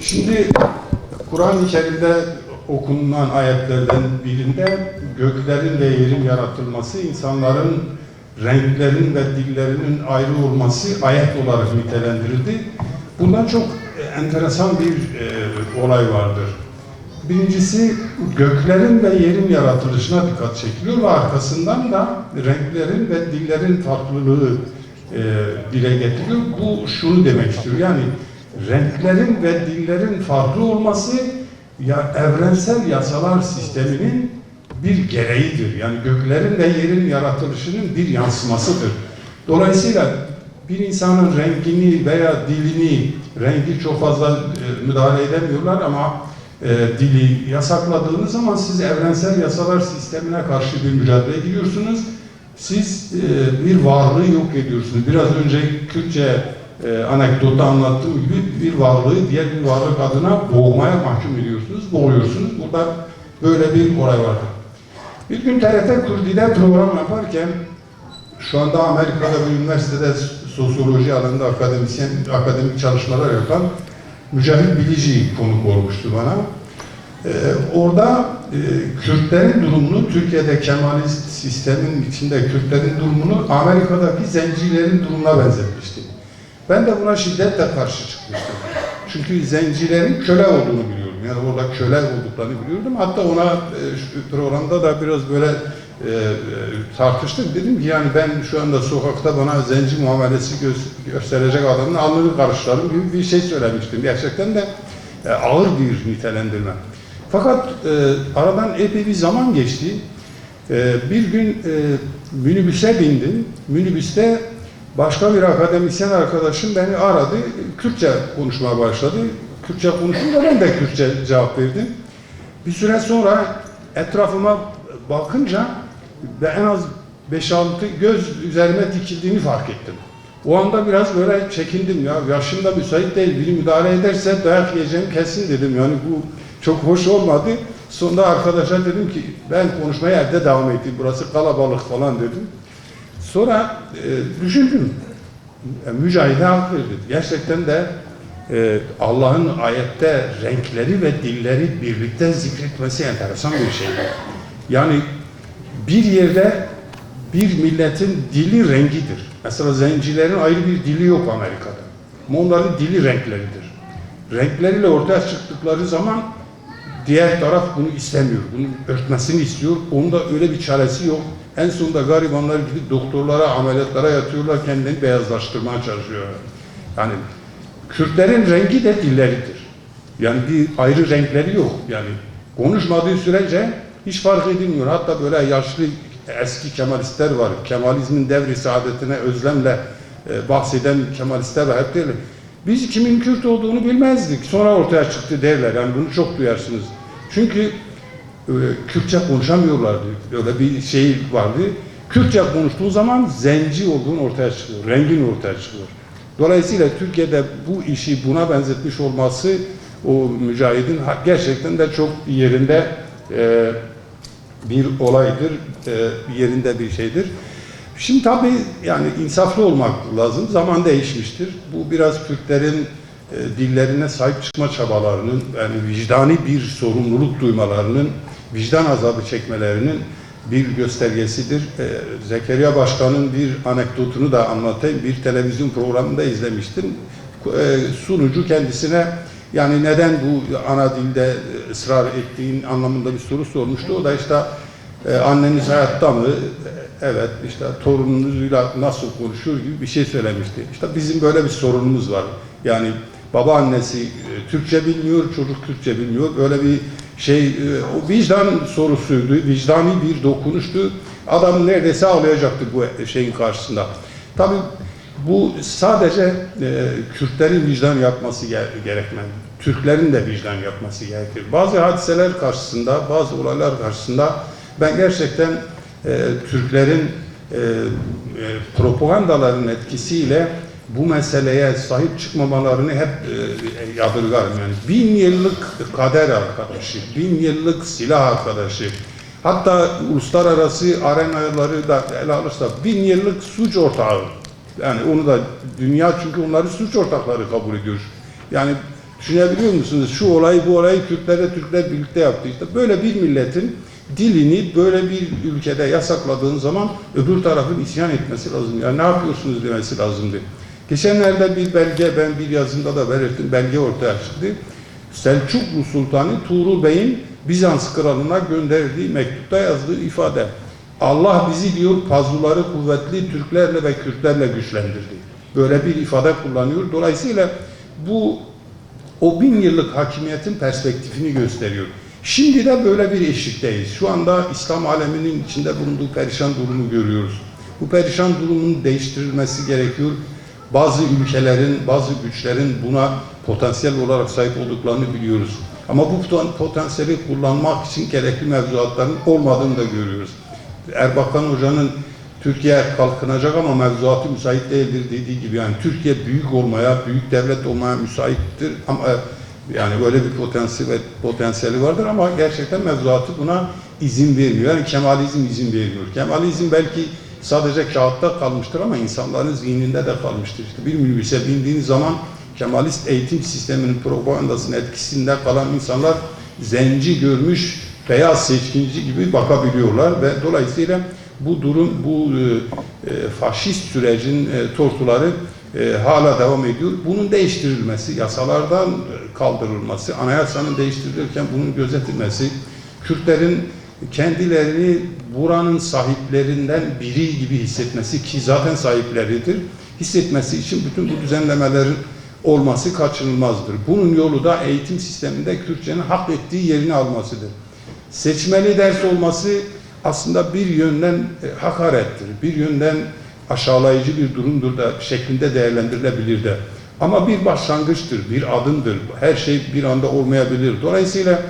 Şimdi Kur'an-ı Kerim'de okunan ayetlerden birinde göklerin ve yerin yaratılması, insanların renklerin ve dillerinin ayrı olması ayet olarak nitelendirildi. Bundan çok enteresan bir olay vardır. Birincisi göklerin ve yerin yaratılışına dikkat çekiliyor ve arkasından da renklerin ve dillerin farklılığı dile getiriyor. Bu şunu demek istiyor. Yani renklerin ve dillerin farklı olması ya evrensel yasalar sisteminin bir gereğidir. Yani göklerin ve yerin yaratılışının bir yansımasıdır. Dolayısıyla bir insanın rengini veya dilini, rengi çok fazla müdahale edemiyorlar ama dili yasakladığınız zaman siz evrensel yasalar sistemine karşı bir mücadele ediyorsunuz. Siz bir varlığı yok ediyorsunuz. Biraz önce Kürtçe anekdotta anlattığım gibi bir varlığı diğer bir varlık adına boğmaya mahkum ediyorsunuz, boğuyorsunuz. Burada böyle bir olay vardı. Bir gün TRT Kürdi'de program yaparken şu anda Amerika'da bir üniversitede sosyoloji alanında akademik çalışmalar yapan Mücahit Bilici konuk olmuştu bana. Orada Kürtlerin durumunu, Türkiye'de Kemalist sistemin içinde Kürtlerin durumunu Amerika'daki zencilerin durumuna benzetmişti. Ben de buna şiddetle karşı çıkmıştım. Çünkü zencilerin köle olduğunu biliyorum. Yani orada köle olduklarını biliyordum. Hatta ona programda da biraz böyle tartıştık. Dedim ki yani ben şu anda sokakta bana zenci muamelesi gösterecek adamın alnını karışlarım gibi bir şey söylemiştim. Gerçekten de ağır bir nitelendirme. Fakat aradan epey bir zaman geçti. Bir gün minibüse bindim. Minibüste başka bir akademisyen arkadaşım beni aradı. Kürtçe konuşmaya başladı. Kürtçe konuşunca ben de Kürtçe cevap verdim. Bir süre sonra etrafıma bakınca en az 5-6 göz üzerime dikildiğini fark ettim. O anda biraz böyle çekindim ya. Yaşım da müsait değil. Biri müdahale ederse dayak yiyeceğim kesin dedim. Yani bu çok hoş olmadı. Sonunda arkadaşa dedim ki ben konuşmaya evde devam ettim. Burası kalabalık falan dedim. Sonra düşündüm. Mücahide haklı dedi. Gerçekten de Allah'ın ayette renkleri ve dilleri birlikte zikretmesi enteresan bir şey. Yani bir yerde bir milletin dili rengidir. Mesela zencilerin ayrı bir dili yok Amerika'da. Ama onların dili renkleridir. Renkleriyle ortaya çıktıkları zaman diğer taraf bunu istemiyor. Bunu örtmesini istiyor. Onun da öyle bir çaresi yok. En sonunda garibanlar gidip doktorlara, ameliyatlara yatıyorlar. Kendini beyazlaştırmaya çalışıyorlar. Yani Kürtlerin rengi de dilleridir. Yani bir ayrı renkleri yok. Yani konuşmadığı sürece hiç fark edilmiyor. Hatta böyle yaşlı eski Kemalistler var. Kemalizmin devri saadetine özlemle bahseden Kemalistler var. Hep derler. Biz kimin Kürt olduğunu bilmezdik. Sonra ortaya çıktı derler. Yani bunu çok duyarsınız. Çünkü Kürtçe konuşamıyorlardı. Öyle bir şey vardı. Kürtçe konuştuğu zaman zenci olduğun ortaya çıkıyor. Rengin ortaya çıkıyor. Dolayısıyla Türkiye'de bu işi buna benzetmiş olması o mücahidin gerçekten de çok yerinde bir olaydır, yerinde bir şeydir. Şimdi tabii yani insaflı olmak lazım. Zaman değişmiştir. Bu biraz Türklerin dillerine sahip çıkma çabalarının, yani vicdani bir sorumluluk duymalarının, vicdan azabı çekmelerinin bir göstergesidir. Zekeriya Başkan'ın bir anekdotunu da anlatayım. Bir televizyon programında izlemiştim. Sunucu kendisine yani neden bu ana dilde ısrar ettiğin anlamında bir soru sormuştu. O da işte anneniz hayatta mı? Evet, işte torununuzla nasıl konuşur gibi bir şey söylemişti. İşte bizim böyle bir sorunumuz var. Yani babaannesi Türkçe bilmiyor, çocuk Türkçe bilmiyor. Böyle bir şey, o vicdan sorusuydu, vicdani bir dokunuştu. Adam neredeyse ağlayacaktı bu şeyin karşısında. Tabii bu sadece Kürtlerin vicdan yapması gerekmez. Türklerin de vicdan yapması gerekir. Bazı hadiseler karşısında, bazı olaylar karşısında ben gerçekten Türklerin propagandaların etkisiyle bu meseleye sahip çıkmamalarını hep yadırgarım. Yani 1000 yıllık kader arkadaşı, 1000 yıllık silah arkadaşı, hatta uluslararası arenaları da ele alırsa 1000 yıllık suç ortağı. Yani onu da dünya çünkü onları suç ortakları kabul ediyor. Yani Düşünebiliyor musunuz? Şu olayı, bu olayı Kürtlerle Türkler birlikte yaptı. İşte böyle bir milletin dilini böyle bir ülkede yasakladığın zaman öbür tarafın isyan etmesi lazım. Ya ne yapıyorsunuz demesi lazımdı. Geçenlerde bir belge, ben bir yazımda da belirttim, belge ortaya çıktı. Selçuklu Sultanı Tuğrul Bey'in Bizans kralına gönderdiği mektupta yazdığı ifade. Allah bizi diyor pazuları kuvvetli Türklerle ve Kürtlerle güçlendirdi. Böyle bir ifade kullanıyor. Dolayısıyla bu o 1000 yıllık hakimiyetin perspektifini gösteriyor. Şimdi de böyle bir eşikteyiz. Şu anda İslam aleminin içinde bulunduğu perişan durumu görüyoruz. Bu perişan durumun değiştirilmesi gerekiyor. Bazı ülkelerin, bazı güçlerin buna potansiyel olarak sahip olduklarını biliyoruz. Ama bu potansiyeli kullanmak için gerekli mevzuatların olmadığını da görüyoruz. Erbakan Hoca'nın Türkiye kalkınacak ama mevzuatı müsait değildir dediği gibi, yani Türkiye büyük olmaya, büyük devlet olmaya müsaittir ama yani böyle bir potansiyeli vardır ama gerçekten mevzuatı buna izin vermiyor. Yani Kemalizm izin vermiyor. Kemalizm belki sadece kağıtta kalmıştır ama insanların zihninde de kalmıştır. İşte bir minibüse bindiğiniz zaman Kemalist eğitim sisteminin propagandasının etkisinde kalan insanlar zenci görmüş beyaz seçkinci gibi bakabiliyorlar ve dolayısıyla bu durum, bu faşist sürecin tortuları hala devam ediyor. Bunun değiştirilmesi, yasalardan kaldırılması, anayasanın değiştirilirken bunun gözetilmesi, Kürtlerin kendilerini buranın sahiplerinden biri gibi hissetmesi ki zaten sahipleridir, hissetmesi için bütün bu düzenlemelerin olması kaçınılmazdır. Bunun yolu da eğitim sisteminde Kürtçenin hak ettiği yerini almasıdır. Seçmeli ders olması aslında bir yönden hakarettir, bir yönden aşağılayıcı bir durumdur da şeklinde değerlendirilebilir de. Ama bir başlangıçtır, bir adımdır. Her şey bir anda olmayabilir. Dolayısıyla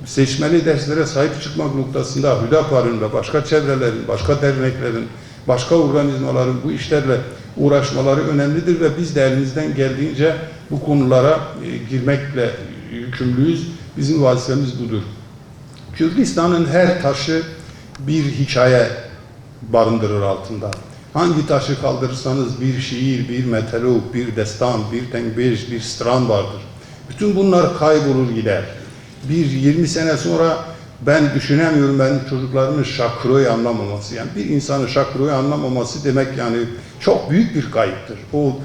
seçmeli derslere sahip çıkmak noktasında Hüdapar'ın ve başka çevrelerin, başka derneklerin, başka organizmaların bu işlerle uğraşmaları önemlidir ve biz de elimizden geldiğince bu konulara girmekle yükümlüyüz. Bizim vazifemiz budur. Kürdistan'ın her taşı bir hikaye barındırır altında. Hangi taşı kaldırırsanız bir şiir, bir metelog, bir destan, bir tengbeş, bir stran vardır. Bütün bunlar kaybolur gider. 20 sene sonra ben düşünemiyorum benim çocuklarımın Şakro'yu anlamaması. Yani bir insanın Şakro'yu anlamaması demek yani çok büyük bir kayıptır. O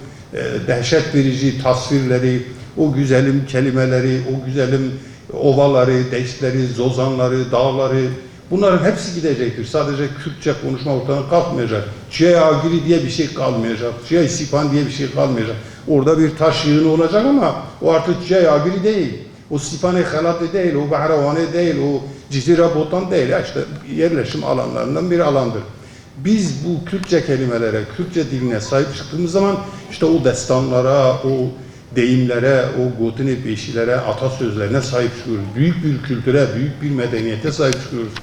dehşet verici tasvirleri, o güzelim kelimeleri, o güzelim ovaları, deşleri, zozanları, dağları, bunların hepsi gidecektir. Sadece Kürtçe konuşma ortadan kalkmayacak. Çiğe Agiri diye bir şey kalmayacak. Çiğe Sipan diye bir şey kalmayacak. Orada bir taş yığını olacak ama o artık Çiğe Agiri değil. O Sipan-ı Helat'ı değil, o Bahravani değil, o Cizire Botan değil. İşte yerleşim alanlarından bir alandır. Biz bu Kürtçe kelimelere, Kürtçe diline sahip çıktığımız zaman işte o destanlara, o deyimlere, o gotine beşilere, atasözlerine sahip çıkıyoruz. Büyük bir kültüre, büyük bir medeniyete sahip çıkıyoruz.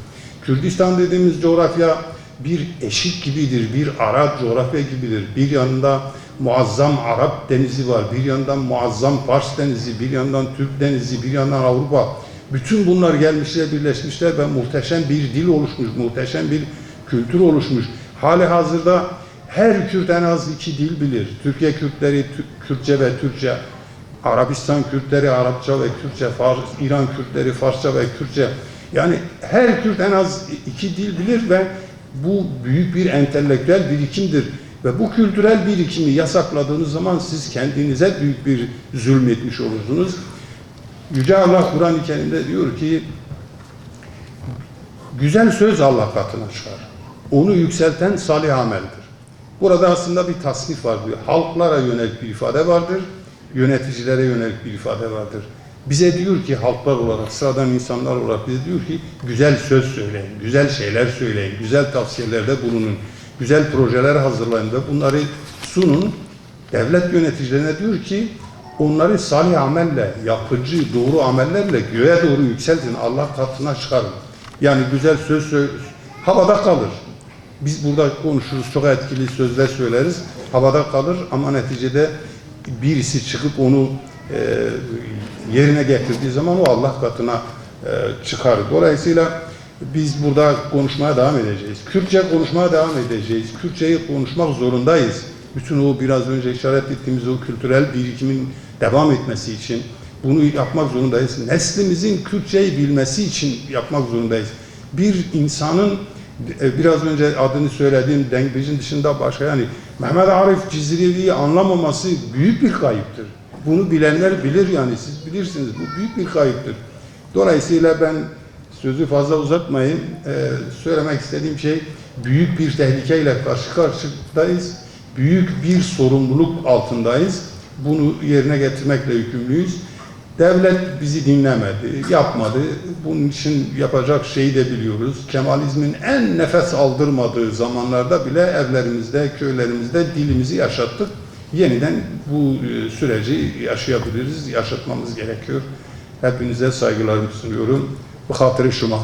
Kürdistan dediğimiz coğrafya bir eşik gibidir, bir Arap coğrafya gibidir. Bir yanında muazzam Arap denizi var, bir yandan muazzam Fars denizi, bir yandan Türk denizi, bir yandan Avrupa. Bütün bunlar gelmişler, birleşmişler ve muhteşem bir dil oluşmuş, muhteşem bir kültür oluşmuş. Hali hazırda her Kürt en az 2 dil bilir. Türkiye Kürtleri Kürtçe ve Türkçe, Arabistan Kürtleri Arapça ve Kürtçe, İran Kürtleri Farsça ve Kürtçe. Yani her Kürt en az 2 dil bilir ve bu büyük bir entelektüel birikimdir. Ve bu kültürel birikimi yasakladığınız zaman siz kendinize büyük bir zulmetmiş olursunuz. Yüce Allah Kur'an-ı Kerim'de diyor ki, güzel söz Allah katına çıkar. Onu yükselten salih ameldir. Burada aslında bir tasnif var diyor. Halklara yönelik bir ifade vardır, yöneticilere yönelik bir ifade vardır. Bize diyor ki halklar olarak, sıradan insanlar olarak bize diyor ki güzel söz söyleyin, güzel şeyler söyleyin, güzel tavsiyelerde bulunun, güzel projeler hazırlayın ve bunları sunun. Devlet yöneticilerine diyor ki onları salih amelle, yapıcı, doğru amellerle göğe doğru yükseltin, Allah katına çıkarın. Yani güzel söz havada kalır. Biz burada konuşuruz, çok etkili sözler söyleriz, havada kalır ama neticede birisi çıkıp onu yerine getirdiği zaman o Allah katına çıkar. Dolayısıyla biz burada konuşmaya devam edeceğiz. Kürtçe konuşmaya devam edeceğiz. Kürtçeyi konuşmak zorundayız. Bütün o biraz önce işaret ettiğimiz o kültürel birikimin devam etmesi için, Bunu yapmak zorundayız. Neslimizin Kürtçeyi bilmesi için yapmak zorundayız. Bir insanın biraz önce adını söylediğim Denkbej'in dışında başka yani Mehmet Arif Cizrevi'yi anlamaması büyük bir kayıptır. Bunu bilenler bilir yani siz bilirsiniz bu büyük bir kayıptır. Dolayısıyla ben sözü fazla uzatmayayım. Söylemek istediğim şey büyük bir tehlikeyle karşı karşıyayız. Büyük bir sorumluluk altındayız. Bunu yerine getirmekle yükümlüyüz. Devlet bizi dinlemedi, yapmadı. Bunun için yapacak şeyi de biliyoruz. Kemalizmin en nefes aldırmadığı zamanlarda bile evlerimizde, köylerimizde dilimizi yaşattık. Yeniden bu süreci yaşayabiliriz, yaşatmamız gerekiyor. Hepinize saygılarımı sunuyorum. Bu hatırı şuma.